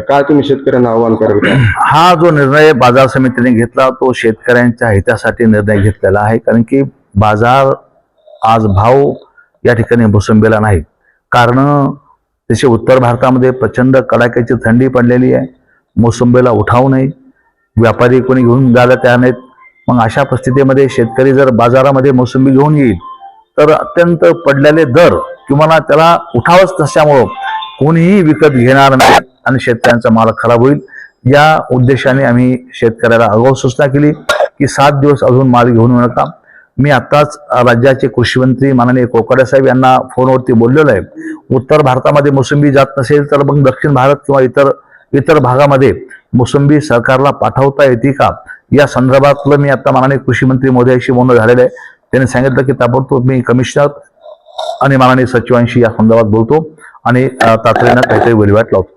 काय तुम्ही शेतकऱ्यांना आवाहन कराल का? हा जो निर्णय बाजार समितीने घेतला तो शेतकऱ्यांच्या हितासाठी निर्णय घेतलेला आहे. कारण की बाजार आज भाव या ठिकाणी मोसंबीला नाही. कारण तसे उत्तर भारतामध्ये प्रचंड कडाक्याची थंडी पडलेली आहे. मोसंबीला उठाव नाही, व्यापारी कोणी घेऊन जायला तयार नाहीत. मग अशा परिस्थितीमध्ये शेतकरी जर बाजारामध्ये मोसंबी घेऊन येईल तर अत्यंत पडलेले दर किंवा त्याला उठावच नसल्यामुळं कोणीही विकत घेणार नाही आणि शेतकऱ्यांचा माल खराब होईल. या उद्देशाने आम्ही शेतकऱ्याला आगाऊ सूचना केली की 7 दिवस अजून माल घेऊन येऊ नका. मी आताच राज्याचे कृषी मंत्री माननीय कोकाटे साहेब यांना फोनवरती बोललेलो आहे. उत्तर भारतामध्ये मोसंबी जात नसेल तर मग दक्षिण भारत किंवा इतर भागामध्ये मोसंबी सरकारला पाठवता येते का, या संदर्भातलं मी आता माननीय कृषी मंत्री महोदयाशी बोलणं झालेलं आहे. त्यांनी सांगितलं की ताबडतोब मी कमिशनर आणि माननीय सचिवांशी या संदर्भात बोलतो आणि तातडीनं काहीतरी विल्हेवाट लावतो.